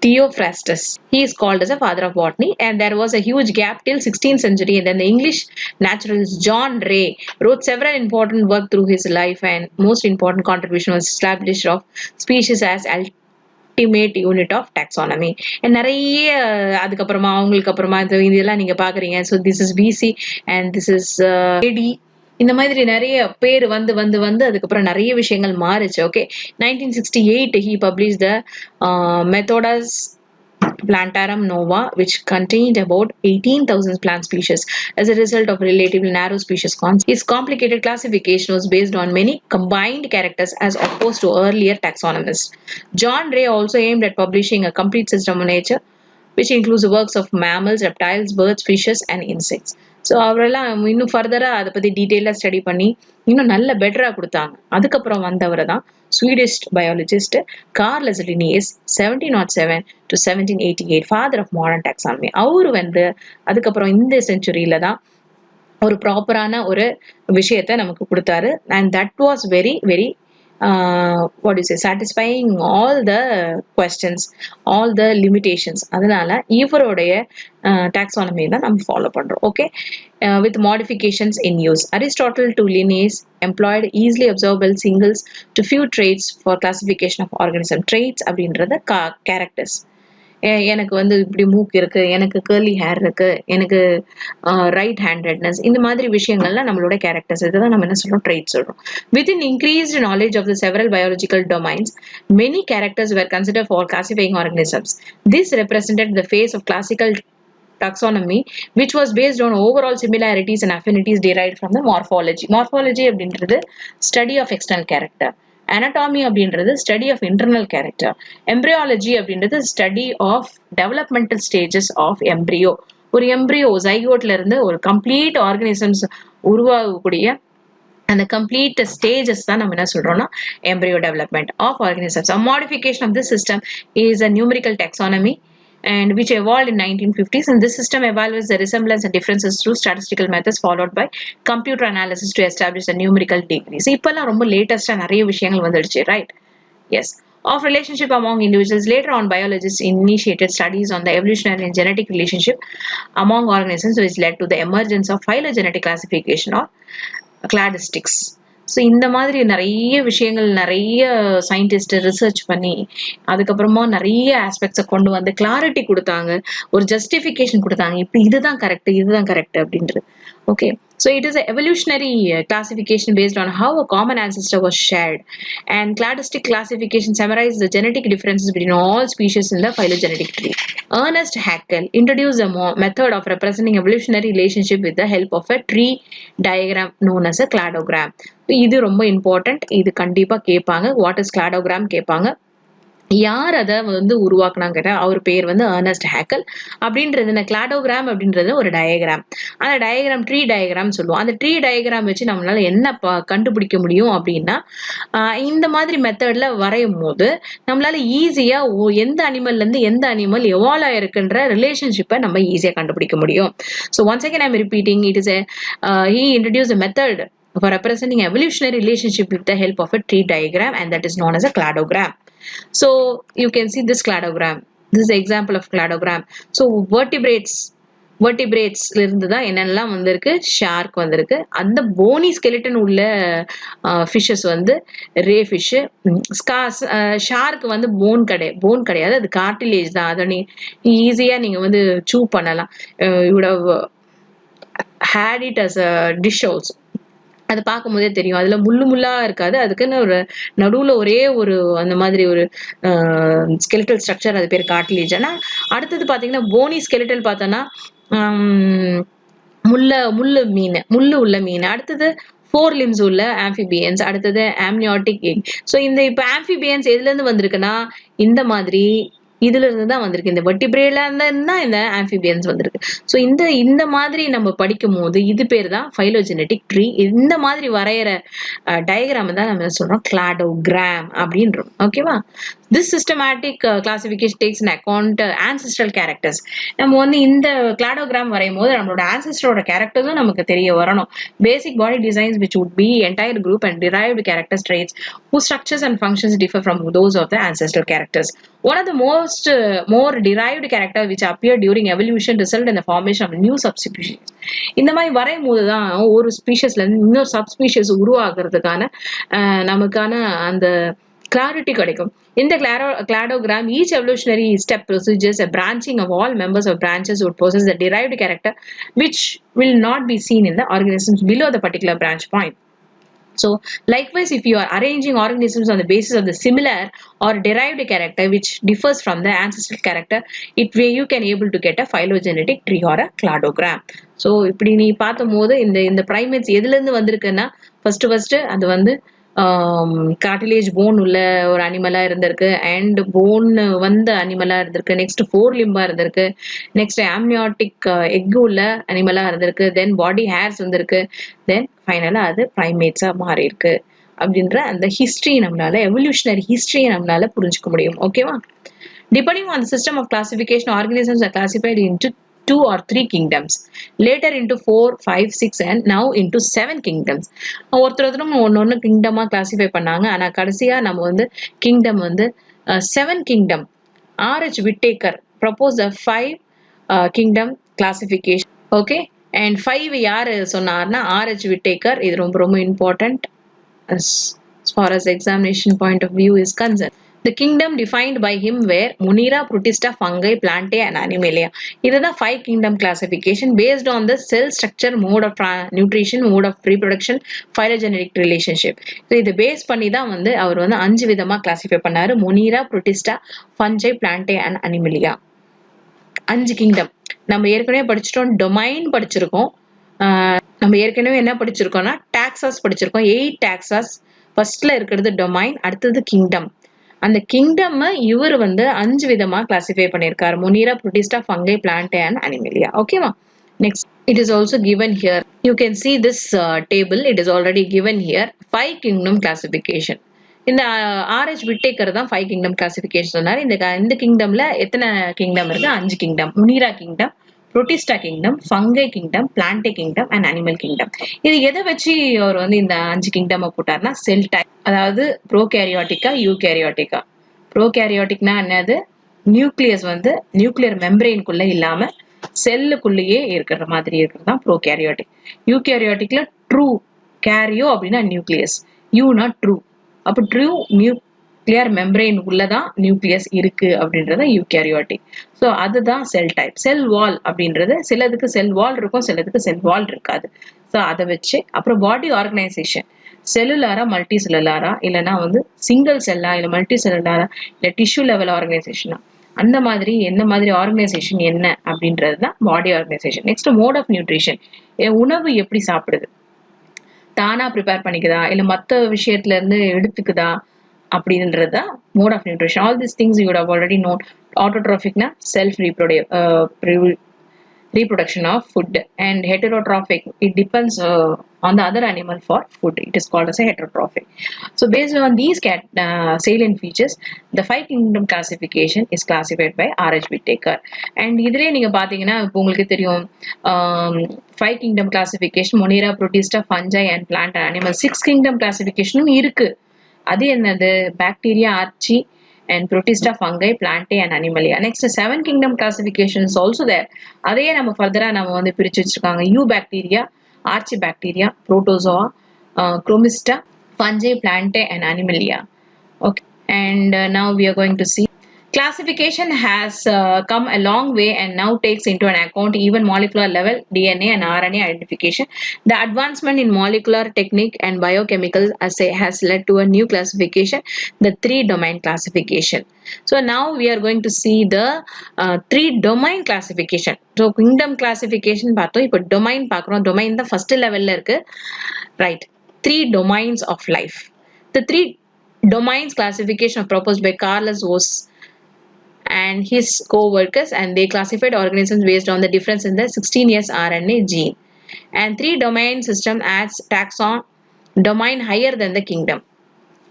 Theophrastus. He is called as a father of botany, and there was a huge gap till 16th century, and then the English naturalist John Ray wrote several important work through his life, and most important contribution was established of species as ultimate unit of taxonomy. நிறைய அதுக்கப்புறமா அவங்களுக்கு அப்புறமா இதெல்லாம் நீங்க பாக்குறீங்க. So this is BC and this is AD. இந்த மாதிரி நிறைய பேர் வந்து அதுக்கப்புறம் நிறைய விஷயங்கள் மாறுச்சு. Okay, 1968 he published the Methodus Plantarum Nova, which contained about 18,000 plant species. As a result of relatively narrow species count, his complicated classification was based on many combined characters as opposed to earlier taxonomists. John Ray also aimed at publishing a complete system of nature, which includes the works of mammals, reptiles, birds, fishes and insects. So அவரெல்லாம் இன்னும் ஃபர்தரா அதை பத்தி டீட்டெயிலாக ஸ்டடி பண்ணி இன்னும் நல்ல பெட்டரா கொடுத்தாங்க. அதுக்கப்புறம் வந்தவர் தான் Swedish biologist Carolus Linnaeus, 1707 to 1788, father of modern taxonomy. அவரு வந்து அதுக்கப்புறம் இந்த செஞ்சுரியில தான் ஒரு ப்ராப்பரான ஒரு விஷயத்த நமக்கு கொடுத்தாரு. And that was very very what do you say, satisfying all the questions, all the limitations. அதனால இவருடைய taxonomy தான் நம்ம ஃபாலோ பண்றோம். Okay, with modifications in use. Aristotle to Linnaeus employed easily observable singles to few traits for classification of organism. Traits அப்படின்றது characters. எனக்கு வந்து இப்படி மூக்கு இருக்கு, எனக்கு கேர்லி ஹேர் இருக்கு, எனக்கு ரைட் ஹேண்டட்னஸ், இந்த மாதிரி விஷயங்கள்லாம் நம்மளோட கேரக்டர்ஸ். இதுதான் நம்ம என்ன சொல்றோம்? ட்ரெய்ட் சொல்றோம். Within increased knowledge of the several biological domains, many characters were considered for classifying organisms. This represented the phase of classical taxonomy, which was based on overall similarities and affinities derived from the morphology. Morphology அப்படின்றது study of external character. Anatomy அப்படின்றது study of internal character. Embryology அப்படின்றது study of developmental stages of embryo. ஒரு எம்ப்ரியோ ஜைகோட்ல இருந்து ஒரு கம்ப்ளீட் ஆர்கனிசம்ஸ் உருவாகக்கூடிய அந்த கம்ப்ளீட் ஸ்டேஜஸ் தான் நம்ம என்ன சொல்றோம்னா embryo development of organisms. A modification of this system is a numerical taxonomy, and which evolved in 1950s, and this system evaluates the resemblance and differences through statistical methods followed by computer analysis to establish the numerical degrees. இப்பெல்லாம் ரொம்ப லேட்டஸ்டா நிறைய விஷயங்கள் வந்துடுச்சு, right? Yes. Of relationship among individuals. Later on, biologists initiated studies on the evolutionary and genetic relationship among organisms, which led to the emergence of phylogenetic classification or cladistics. So இந்த மாதிரி நிறைய விஷயங்கள் நிறைய சயின்டிஸ்ட் ரிசர்ச் பண்ணி அதுக்கப்புறமா நிறைய ஆஸ்பெக்ட்ஸை கொண்டு வந்து கிளாரிட்டி கொடுத்தாங்க, ஒரு ஜஸ்டிஃபிகேஷன் கொடுத்தாங்க, இப்படி இதுதான் கரெக்ட் அப்படின்றது. Okay, so it is an evolutionary classification based on how a common ancestor was shared, and cladistic classification summarizes the genetic differences between all species in the phylogenetic tree. Ernest Haeckel introduced a method of representing evolutionary relationship with the help of a tree diagram known as a cladogram. இது ரொம்ப இம்பார்ட்டன்ட், இது கண்டிப்பா கேட்பாங்க. வாட் இஸ் கிளாடோகிராம் கேட்பாங்க. யார் அதை வந்து உருவாக்குனாங்க கேட்டா அவர் பேர் வந்து அர்னஸ்ட் ஹேக்கல். அப்படின்றது இந்த கிளாடோகிராம் அப்படின்றது ஒரு டயக்ராம். அந்த டயக்ராம் ட்ரீ டயக்ராம் சொல்லுவோம். அந்த ட்ரீ டயக்ராம் வச்சு நம்மளால என்ன கண்டுபிடிக்க முடியும் அப்படின்னா, இந்த மாதிரி மெத்தட்ல வரையும் போது நம்மளால ஈஸியா எந்த அனிமல்ல இருந்து எந்த அனிமல் எவால்வ் ஆயிருக்குன்ற ரிலேஷன்ஷிப்பை நம்ம ஈஸியா கண்டுபிடிக்க முடியும். So once again I'm repeating, it is he introduced a method for representing evolutionary relationship with the help of a tree diagram, and that is known as a cladogram. So you can see this cladogram. This is an example of cladogram. So vertebrates இருந்து தான் என்னெல்லாம் வந்திருக்கு, ஷார்க் வந்திருக்கு. அந்த போனி ஸ்கெலிட்டன் உள்ள ஃபிஷஸ் வந்து ரே ஃபிஷ். ஷார்க் வந்து போன் கிடையாது, அது கார்டிலேஜ் தான். அதை ஈஸியா நீங்க வந்து சூ பண்ணலாம். you would have had it as a dish also. அது பார்க்கும் போதே தெரியும், அதுல முள்ளா இருக்காது, அதுக்குன்னு ஒரு நடுவுல ஒரே ஒரு அந்த மாதிரி ஒரு ஸ்கெலிட்டல் ஸ்ட்ரக்சர், அது பேர் கார்டிலேஜ். ஆனா அடுத்தது பாத்தீங்கன்னா போனி ஸ்கெலிட்டல் பார்த்தோன்னா முள்ளு உள்ள மீன். அடுத்தது 4 limbs உள்ள ஆம்பிபியன்ஸ். அடுத்தது ஆம்னியாட்டிக் எக். ஸோ இப்ப ஆம்பிபியன்ஸ் எதுல இருந்து வந்திருக்குன்னா இந்த மாதிரி இதுல இருந்து தான் வந்திருக்கு. இந்த வெர்டிபிரேல இருந்தா இந்த ஆம்பிபியன்ஸ் வந்திருக்கு. ஸோ இந்த மாதிரி நம்ம படிக்கும் போது இது பேர் தான் பைலோஜெனடிக் ட்ரீ. இந்த மாதிரி வரைகிற டயக்ராம் தான் நம்ம சொல்றோம் கிளாடோகிராம் அப்படின்றோம். ஓகேவா? This systematic classification takes into account ancestral characters. நம்ம வந்து இந்த கிளாடோகிராம் வரையும் போது நம்மளோட ஆன்செஸ்டரோட கேரக்டர்ஸும் நமக்கு தெரிய வரணும். Basic body designs which would be entire group and derived character traits whose structures and functions differ from those of the ancestral characters. One of the more derived characters which appear during evolution result in the formation of new subspecies. இந்த மாதிரி வரையும் போதுதான் ஒரு ஸ்பீஷஸ்ல இருந்து இன்னொரு சப்ஸ்பீஷியஸ் உருவாக்குறதுக்கான நமக்கான அந்த clarity கிடைக்கும். In the cladogram, each evolutionary step procedures a branching of all members of branches would possess a derived character which will not be seen in the organisms below the particular branch point. So likewise, if you are arranging organisms on the basis of the similar or derived character which differs from the ancestral character, you can able to get a phylogenetic tree or a cladogram. So இப்படி நீ பார்க்கும்போது இந்த primates எதுல இருந்து வந்திருக்குன்னா first அது வந்து கார்டிலேஜ் போன் உள்ள ஒரு அனிமலா இருந்திருக்கு, அண்ட் போன் வந்த அனிமலா இருந்திருக்கு. நெக்ஸ்ட் 4 லிம்பா இருந்திருக்கு. நெக்ஸ்ட் ஆம்னியாட்டிக் எக் உள்ள அனிமலா இருந்திருக்கு. தென் பாடி ஹேர்ஸ் வந்திருக்கு. தென் ஃபைனலா அது பிரைமேட்ஸா மாறி இருக்கு அப்படின்ற அந்த ஹிஸ்டரி நம்மளால, எவல்யூஷனரி ஹிஸ்டரியை நம்மளால புரிஞ்சுக்க முடியும். ஓகேவா? Depending on the system of classification, organisms are classified into 2 or 3 kingdoms, later into 4, 5, 6 and now into 7 kingdoms. ஒருத்தரும் ஒன்னு கிங்டமா கிளாசிஃபை பண்ணாங்க. ஆனா கடைசியா நம்ம வந்து கிங்டம் வந்து 7 kingdom. R.H. Whittaker proposed a 5 kingdom classification. Okay, and 5 யாரு சொன்னார்னா R.H. Whittaker. இது ரொம்ப important as far as examination point of view is concerned. The kingdom defined by him were Monera, Protista, Fungi, Plantae and Animalia. This is the 5 kingdom classification based on the cell structure, mode of nutrition, mode of reproduction, phylogenetic relationship. So இது பேஸ் பண்ணி தான் வந்து அவர் வந்து 5 விதமா கிளாசிஃபை பண்ணாரு. Monera, Protista, Fungi, Plantae and Animalia. 5 kingdom நம்ம ஏற்கனவே படிச்சிட்டோம். டொமைன் படிச்சிருக்கோம். நம்ம ஏற்கனவே என்ன படிச்சிருக்கோம்னா டாக்ஸாஸ் படிச்சிருக்கோம். 8 டாக்ஸாஸ். ஃபர்ஸ்ட்ல இருக்கிறது டொமைன், அடுத்தது கிங்டம். அந்த கிங்டம் இவர் வந்து 5 விதமா கிளாசிஃபை பண்ணியிருக்காரு. Monera, Protista, Fungi, Plantae and Animalia. ஓகேவா? Next, it is also given here. You can see this table. It is already given here. 5 kingdom classification. இந்த R.H. Whittaker தான் 5 kingdom classification சொன்னாரு. இந்த கிங்டம்ல எத்தனை கிங்டம் இருக்கு? 5 kingdom. Monera kingdom, Protista kingdom, Fungi kingdom, Plantae kingdom and Animal kingdom. இது எதை வச்சு அவர் வந்து இந்த 5 கிங்டம் போட்டார்னா செல் டைப், அதாவது ப்ரோகேரியாட்டிக்கா யூகேரியாட்டிக்கா. ப்ரோகேரியாட்டிக்னா என்னது? நியூக்ளியஸ் வந்து நியூக்ளியர் மெம்பரேனுக்குள்ள இல்லாம செல்லுக்குள்ளேயே இருக்கிற மாதிரி இருக்கிறது தான் ப்ரோகேரியாட்டிக். யூகேரியாட்டிக்ல ட்ரூ கேரியோ அப்படின்னா நியூக்ளியஸ், யூனா ட்ரூ. அப்போ ட்ரூ நியூக்ளியர் மெம்பரேன் உள்ளதான் நியூக்ளியஸ் இருக்கு அப்படின்றத யூகேரியோட்டிக். ஸோ அதுதான் செல் டைப். செல் வால் அப்படின்றது சிலதுக்கு செல் வால் இருக்கும், சிலதுக்கு செல் வால் இருக்காது. ஸோ அதை வச்சு அப்புறம் பாடி ஆர்கனைசேஷன் செல்லுலாரா மல்டி செல்லுலாரா இல்லைன்னா வந்து சிங்கிள் செல்லா இல்லை மல்டி செல்லுலாரா இல்லை டிஷ்யூ லெவல் ஆர்கனைசேஷனா அந்த மாதிரி என்ன மாதிரி ஆர்கனைசேஷன் என்ன அப்படின்றது தான் body organisation. Next mode of nutrition, உணவு எப்படி சாப்பிடுது, தானா ப்ரிப்பேர் பண்ணிக்குதா இல்லை மற்ற விஷயத்துல இருந்து எடுத்துக்குதா அப்படின்றது தான் mode of nutrition. All this things you would have already note. ஆட்டோட்ரோபிக்னா self reproduction of food, and heterotrophic it depends on the other animal for food, it is called as a heterotrophic. So based on these salient features, the 5 kingdom classification is classified by R.H. Whittaker. And idile neenga pathina ungalku theriyum 5 kingdom classification Monera, Protista, fungi and plant and animal. 6 kingdom classification irukku. adu enadhu bacteria, archaea and Protista, fungi, plantae and animalia. Next 7 kingdom classification is also there. அதே நம்ம ஃபர்தரா நம்ம வந்து பிரிச்சு வச்சிருக்காங்க. Eubacteria, Archaebacteria, Protozoa, Chromista, fungi, plantae and animalia. Okay, and now we are going to see classification has come a long way and now takes into an account even molecular level DNA and RNA identification. The advancement in molecular technique and biochemical assay has led to a new classification, the 3-domain classification. So now we are going to see the 3-domain classification. So kingdom classification பார்த்தோம், இப்போ domain பார்க்குறோம். domain தான் first level இருக்கு, right? 3 domains of life. The 3 domains classification proposed by Carlos was and his co-workers, and they classified organisms based on the difference in the 16S RNA gene. And 3-domain system adds taxon domain higher than the kingdom.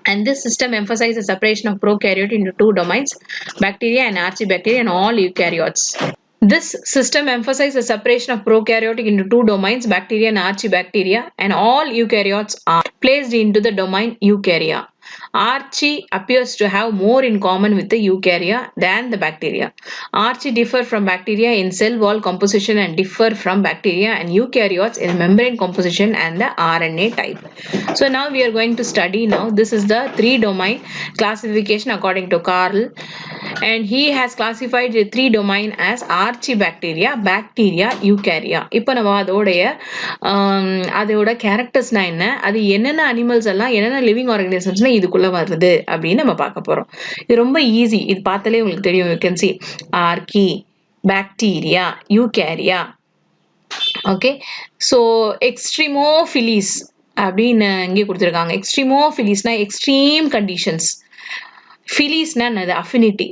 And this system emphasizes separation of prokaryote into 2 domains, bacteria and archaebacteria, and all eukaryotes. This system emphasizes the separation of prokaryotic into 2 domains, bacteria and archaebacteria, and all eukaryotes are placed into the domain eukarya. Archaea appears to have more in common with the eukarya than the bacteria. Archaea differ from bacteria in cell wall composition and differ from bacteria and eukaryotes in membrane composition and the RNA type. So now we are going to study now. This is the 3-domain classification according to Carl, and he has classified the 3 domain as Archaebacteria, bacteria, eukarya. இப்போ நம்ம அதோட கேரக்டர்ஸ்னா என்ன, அது என்னென்ன அனிமல்ஸ் எல்லாம் என்னென்ன லிவிங் ஆர்கனிசம்ஸ்னா இதுக்குள்ள வருது அப்படின்னு நம்ம பார்க்க போறோம். இது ரொம்ப ஈஸி, இது பார்த்தாலே உங்களுக்கு தெரியும். You can see archaea, bacteria, eukarya. Okay, so extremophiles அப்படின்னு இங்கே கொடுத்துருக்காங்க. எக்ஸ்ட்ரீமோஃபிலிஸ்னா எக்ஸ்ட்ரீம் கண்டிஷன்ஸ், ஃபிலிஸ்னா என்னது அஃபினிட்டி.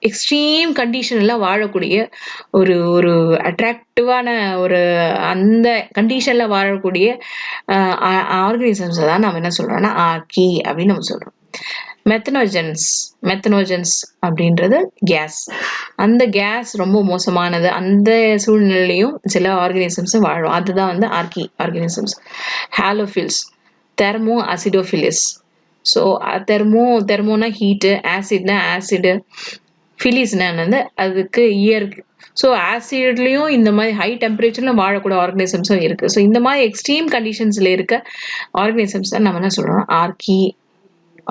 எக்ஸ்ட்ரீம் கண்டிஷன்ல வாழக்கூடிய ஒரு ஒரு அட்ராக்டிவான ஒரு அந்த கண்டிஷன்ல வாழக்கூடிய ஆர்கனிசம்ஸ் தான் நம்ம என்ன சொல்றோம்னா ஆர்கி அப்படின்னு நம்ம சொல்றோம். மெத்தனோஜன்ஸ் அப்படின்றது கேஸ். அந்த கேஸ் ரொம்ப மோசமானது, அந்த சூழ்நிலையும் சில ஆர்கனிசம்ஸ் வாழும், அதுதான் வந்து archaea organisms. Halophiles, thermoacidophiles. So தெர்மோனா ஹீட்டு, ஆசிட்னா ஆசிடு, ஃபிலிஸ்னா வந்து அதுக்கு இயற்கை. ஸோ ஆசிட்லயும் இந்த மாதிரி ஹை டெம்பரேச்சர்ல வாழக்கூடிய ஆர்கனிசம்ஸும் இருக்கு. ஸோ இந்த மாதிரி எக்ஸ்ட்ரீம் கண்டிஷன்ஸ்ல இருக்க ஆர்கனிசம்ஸ் தான் நம்ம என்ன சொல்றோம் ஆர்கி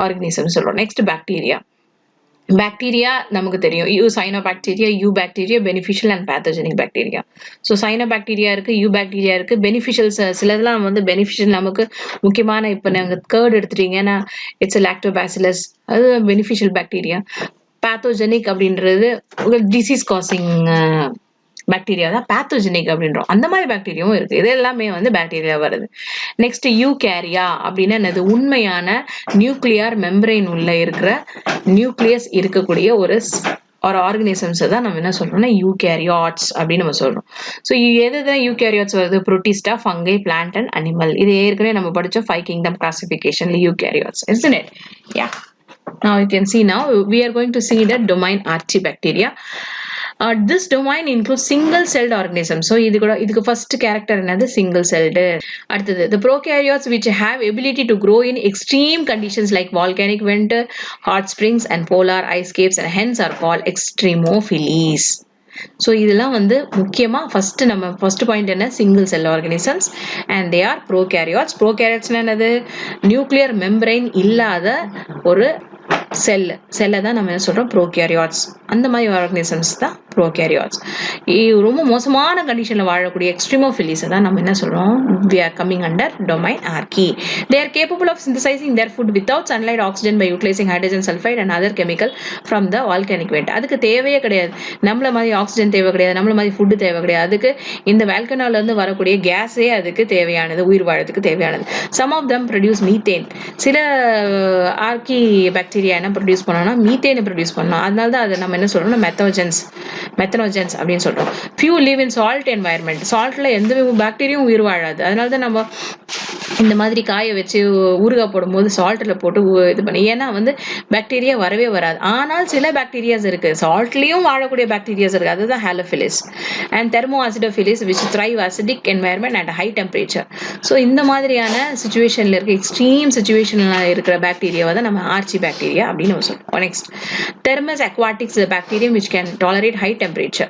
ஆர்கனிசம் சொல்றோம். Next bacteria. பாக்டீரியா நமக்கு தெரியும், cyanobacteria, eubacteria, beneficial and pathogenic bacteria. So cyanobacteria இருக்கு, யூபாக்டீரியா இருக்கு, பெனிஃபிஷியல் சிலதெல்லாம் வந்து பெனிஃபிஷியல் நமக்கு முக்கியமான. இப்போ நாங்கள் கேர்ட் எடுத்துட்டீங்கன்னா இட்ஸ் லாக்டோபாசிலஸ், அது பெனிஃபிஷியல் பாக்டீரியா. பேத்தோஜெனிக் அப்படின்றது டிசீஸ் காசிங் பாக்டீரியா தான் பேத்தோஜெனிக் அப்படின்றோம். அந்த மாதிரி பாக்டீரியாவும் இருக்கு. இது எல்லாமே வந்து பாக்டீரியா வருது. நெக்ஸ்ட் யூகேரியா அப்படின்னா என்னது, உண்மையான நியூக்ளியர் மெம்பரைன் உள்ள இருக்கிற நியூக்ளியஸ் இருக்கக்கூடிய ஒரு ஆர்கனிசம்ஸ் தான் நம்ம என்ன சொல்றோம்னா யூகேரியாட்ஸ் அப்படின்னு நம்ம சொல்றோம். ஸோ எதுதான் யூகேரியாட்ஸ் வருது, protista, fungi, plant and animal. இது ஏற்கனவே நம்ம படிச்சோம் 5 கிங்டம் கிளாசிபிகேஷன்ல eukaryotes, isn't it? Yeah. Now you can see, now we are going to see the domain Archaebacteria. This domain includes single celled organisms. So இதுக்கு first character என்னது, single celled. அடுத்தது the prokaryotes which have ability to grow in extreme conditions like volcanic vent, hot springs and polar ice caves, and hence are called extremophiles. So இதெல்லாம் வந்து முக்கியமா ஃபர்ஸ்ட் பாயிண்ட் என்ன, single cell organisms and they are prokaryotes. ப்ரோகேரியாட்ஸ்னா என்னது, நியூக்ளியர் மெம்பரைன் இல்லாத ஒரு செல்லை தான் நம்ம என்ன சொல்றோம், ப்ரோகேரியாட்ஸ். அந்த மாதிரி ஆர்கானிசம்ஸ் தான் ப்ரோகேரியாட்ஸ். ரொம்ப மோசமான கண்டிஷன்ல வாழக்கூடிய எக்ஸ்ட்ரீமோஃபிலிஸ் தான் நம்ம என்ன சொல்றோம், we are coming under domain archaea. They are capable of synthesizing their food without sunlight, oxygen by utilizing hydrogen sulfide and other chemical from the volcanic vent. அதுக்கு தேவையே கிடையாது, நம்மள மாதிரி ஆக்சிஜன் தேவை கிடையாது, நம்மள மாதிரி ஃபுட் தேவை கிடையாது. அதுக்கு இந்த வால்கனோல இருந்து வரக்கூடிய கேஸே அதுக்கு தேவையானது, உயிர் வாழறதுக்கு தேவையானது. Some of them produce methane. சில ஆர்கி பாக்டீரியா என்ன ப்ரொடியூஸ் பண்ணோம்னா மீத்தேனை ப்ரொடியூஸ் பண்ணோம். அதனால தான் அதை நம்ம என்ன சொல்றோம்னா மெத்தனோஜென்ஸ் அப்படின்னு சொல்றோம். few live in salt environment. சால்ட்ல எந்த பாக்டீரியாவும் உயிர் வாழாது. அதனால தான் நம்ம இந்த மாதிரி காய வச்சு ஊறுகாய் போடும்போது சால்ட்ல போட்டு இது பண்ணி, ஏன்னா வந்து பாக்டீரியா வரவே வராது. ஆனால் சில பாக்டீரியாஸ் இருக்கு, சால்ட்லயும் வாழக்கூடிய பாக்டீரியாஸ் இருக்கு, அதுதான் halophiles and thermoacidophiles which thrive acidic environment and high temperature. So இந்த மாதிரியான சுச்சுவேஷன்ல இருக்க, எக்ஸ்ட்ரீம் சுச்சுவேஷன்ல இருக்கிற பாக்டீரியாவை தான் நம்ம ஆர்ச்சி பாக்டீரியா அப்படின்னு நம்ம சொல்றோம். Next Thermus aquatics bacterium which can tolerate high temperature.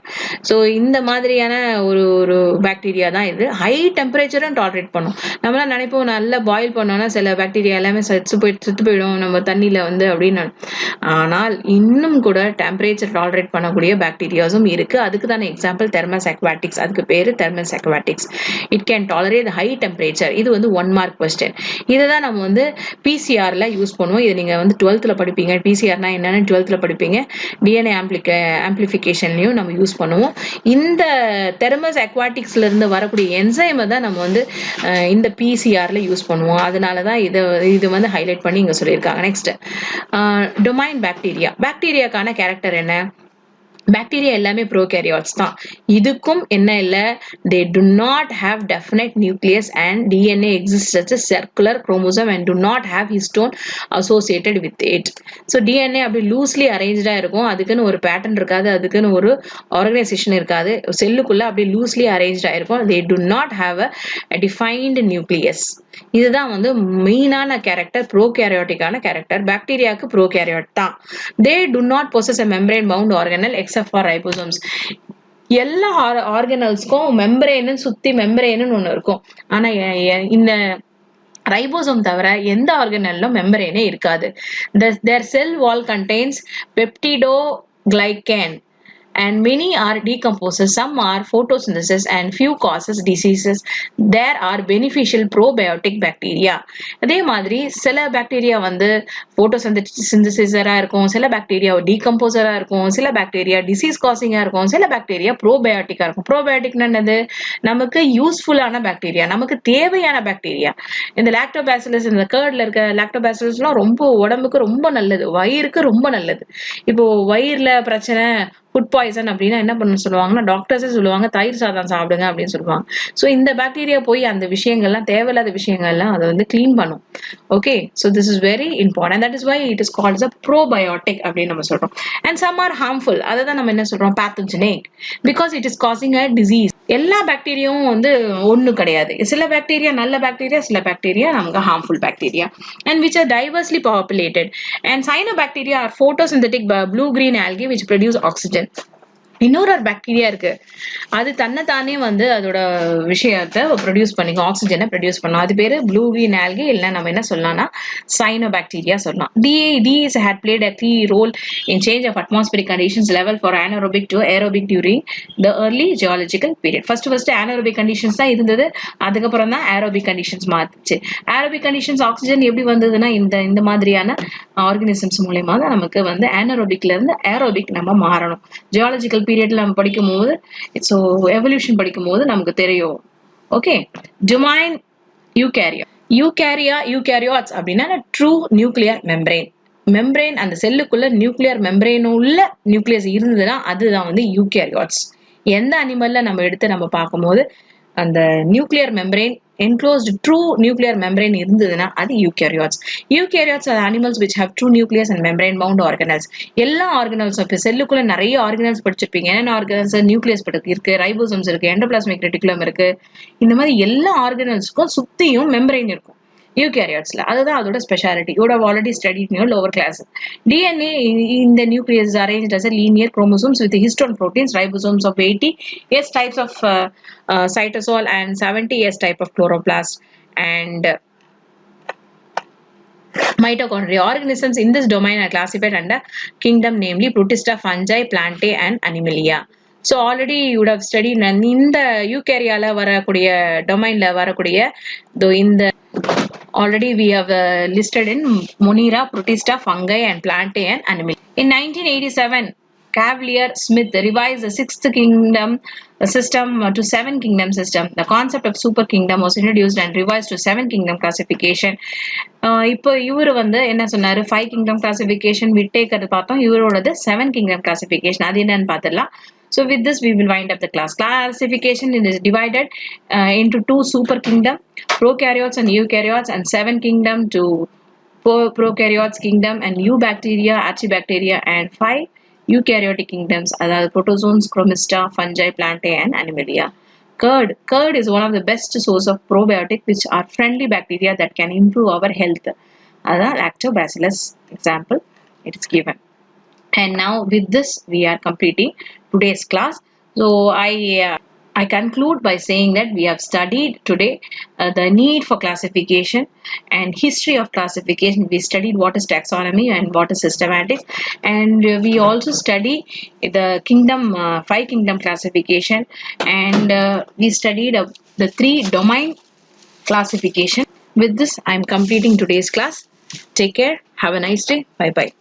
So இந்த மாதிரியான ஒரு பாக்டீரியா தான் இது, ஹை டெம்பரேச்சரும் டாலரேட் பண்ணும். நம்மளாம் நினைப்போம் நல்லா பாயில் பண்ணோம்னா சில பாக்டீரியா எல்லாமே செத்து போயிடும் நம்ம தண்ணியில வந்து அப்படின்னு. ஆனால் இன்னும் கூட டெம்பரேச்சர் டாலரேட் பண்ணக்கூடிய பாக்டீரியாஸும் இருக்கு. அதுக்கு தானே எக்ஸாம்பிள் தெர்மஸ் அக்வாட்டிக்ஸ். அதுக்கு பேரு Thermus aquatics. It can tolerate high temperature. இது வந்து 1 மார்க் கொஸ்டின். இதை தான் நம்ம வந்து பிசிஆர்ல யூஸ் பண்ணுவோம். இதை நீங்க வந்து 12th படிப்பீங்க. பிசிஆர்னா என்னன்னு 12th படிப்பீங்க. டிஎன்ஏ ஆம்பிளிஃபிகேஷன்லயும் நம்ம யூஸ் பண்ணுவோம். இந்த தெர்மஸ் அக்வாட்டிக்ஸ்ல இருந்து வரக்கூடிய என்சைமை தான் நம்ம வந்து இந்த பிசிஆர்ல யூஸ் பண்ணுவோம். அதனாலதான் இது வந்து ஹைலைட் பண்ணி இங்க சொல்லியிருக்காங்க. Next domain bacteria. பாக்டீரியாக்கான கேரக்டர் என்ன, பாக்டீரியா எல்லாமே ப்ரோகேரியாட்ஸ் தான். இதுக்கும் என்ன இல்ல, they do not have definite nucleus and DNA exists as a circular chromosome and do not have histone associated with it. So DNA அப்படி லூஸ்லி அரேஞ்ச்டா இருக்கும், அதுக்குன்னு ஒரு பேட்டர்ன் இருக்காது, அதுக்குன்னு ஒரு ஆர்கனைசேஷன் இருக்காது, செல்லுக்குள்ள அப்படி லூஸ்லி அரேஞ்ச்டா இருக்கும். they do not have a defined nucleus. இதுதான் வந்து மெயினான கேரக்டர், ப்ரோகேரியாட்டிக்கான கேரக்டர். பாக்டீரியாவுக்கு ப்ரோகேரியாட் தான். they do not possess a membrane bound organelle except for ribosomes. எல்லா ஆர்கனல்ஸ்க்கும் மெம்பரேன்னு சுத்தி மெம்பரேன்னு ஒண்ணு இருக்கும். ஆனா இந்த ரைபோசோம் தவிர எந்த ஆர்கனல்லும் மெம்பரேனே இருக்காது. their cell wall contains peptidoglycan and many are decomposers. Some are photosynthesis and few causes diseases. There are beneficial probiotic bacteria. அதே மாதிரி சில பாக்டீரியா வந்து போட்டோசிந்தசிஸரா இருக்கும், சில பாக்டீரியா டீகம்போசரா இருக்கும், சில பாக்டீரியா டிசீஸ் காசிங்கா இருக்கும், சில பாக்டீரியா ப்ரோபயோட்டிக்கா இருக்கும். ப்ரோபயோட்டிக்னா என்னது, நமக்கு யூஸ்ஃபுல்லான பாக்டீரியா, நமக்கு தேவையான பாக்டீரியா. இந்த லாக்டோபாசிலஸ், இந்த கர்ட்ல இருக்க லாக்டோபாசிலஸ்லாம் ரொம்ப உடம்புக்கு ரொம்ப நல்லது, வயிறுக்கு ரொம்ப நல்லது. இப்போ வயிறுல பிரச்சனை, ஃபுட் பாய்சன் அப்படின்னா என்ன பண்ண சொல்லுவாங்கன்னா டாக்டர்ஸே சொல்லுவாங்க தயிர் சாதம் சாப்பிடுங்க அப்படின்னு சொல்லுவாங்க. ஸோ இந்த பாக்டீரியா போய் அந்த விஷயங்கள்லாம், தேவையில்லாத விஷயங்கள்லாம் அதை வந்து கிளீன் பண்ணும். Okay, so this is very important. That is why it is called a probiotic அப்படின்னு நம்ம சொல்றோம். அண்ட் சம் ஆர் ஹார்ம்ஃபுல், அதை தான் நம்ம என்ன சொல்றோம், pathogenic, because it is causing a disease. எல்லா பாக்டீரியாவும் வந்து ஒண்ணு கிடையாது. சில பாக்டீரியா நல்ல பாக்டீரியா, சில பாக்டீரியா நமக்கு harmful bacteria. And which are diversely populated. And cyanobacteria are photosynthetic blue-green algae which produce oxygen. இன்னொரு பாக்டீரியா இருக்கு, அது தன்னைத்தானே வந்து அதோட விஷயத்தை ப்ரொடியூஸ் பண்ணிக்கும், ஆக்சிஜனை ப்ரொடியூஸ் பண்ணும். அது பேரு ப்ளூ கிரீன் ஆல்கே, இல்லைன்னா நம்ம என்ன சொல்லலாம்னா சைனோபாக்டீரியா சொல்லலாம். These had played a key role in change of atmospheric conditions level for anaerobic to aerobic during the early geological period. First anaerobic conditions தான் இருந்தது, அதுக்கப்புறம் தான் aerobic conditions மாத்துச்சு. aerobic conditions oxygen எப்படி வந்ததுன்னா இந்த மாதிரியான ஆர்கானிசம்ஸ் மூலமா தான் நமக்கு வந்து anaerobicல இருந்து aerobic நம்ம மாறணும். ஜியாலஜிக்கல் பீரியட்ல நம்ம படிக்கும் போது, ஸோ எவல்யூஷன் படிக்கும் போது நமக்கு தெரியும். ஓகே, டொமைன் யூகேரியாட்ஸ் அப்படின்னா ட்ரூ நியூக்ளியர் மெம்பரேன், அந்த செல்லுக்குள்ள நியூக்ளியர் மெம்பரேன் உள்ள நியூக்ளியஸ் இருந்ததுன்னா அதுதான் வந்து யூகேரியாட்ஸ். எந்த அனிமல்ல நம்ம எடுத்து நம்ம பார்க்கும்போது அந்த nuclear membrane enclosed true nuclear membrane இருந்ததுன்னா அது eukaryotes. Eukaryotes are animals which have true nucleus and membrane bound organelles. எல்லா ஆர்கனல்ஸும், இப்போ செல்லுக்குள்ள நிறைய ஆர்கனல்ஸ் படிச்சிருப்பீங்க. என்னென்ன ஆர்கனல்ஸ், நியூக்ளியஸ் இருக்கு, ரைபோசோம்ஸ் இருக்கு, எண்டோபிளாஸ்மிக் ரெட்டிகுலம் இருக்கு. இந்த மாதிரி எல்லா ஆர்கனல்ஸ்க்கும் சுத்தியும் மெம்பரேன் இருக்கும். eukaryotes la adha adoda speciality. You would have already studied in your lower classes. DNA in the nucleus is arranged as a linear chromosomes with histone proteins, ribosomes of 80 S types of cytosol and 70 S type of chloroplast, and mitochondria. Organisms in this domain are classified under kingdom, namely Protista, fungi, plantae, and Animalia. So already you would have studied in the eukarya varakudiya domain la varakudiya, though in the already we have listed in Monera, Protista, fungi, and plantae, and Animalia. In 1987, Cavalier Smith revised the sixth kingdom system to seven kingdom system. The concept of super kingdom was introduced and revised to seven kingdom classification. இப்போ இவரு வந்து என்ன சொன்னாரு, 5 kingdom classification விட்டேக்கிறது பார்த்தோம். இவரோடது 7 kingdom classification. அது என்னன்னு பார்த்துடலாம். So with this we will wind up the class. Classification is divided into 2 super kingdom, prokaryotes and eukaryotes, and 7 kingdom to prokaryotes kingdom, and eubacteria, archibacteria, and 5 eukaryotic kingdoms, அதாவது protozoans, chromista, fungi, plantae, and animalia. Curd is one of the best source of probiotic, which are friendly bacteria that can improve our health. That's lactobacillus example it is given. And now with this we are completing today's class. So I conclude by saying that we have studied today the need for classification and history of classification. We studied what is taxonomy and what is systematics, and we also study the kingdom 5 kingdom classification, and we studied the 3 domain classification. With this I am completing today's class. Take care. Have a nice day. Bye bye.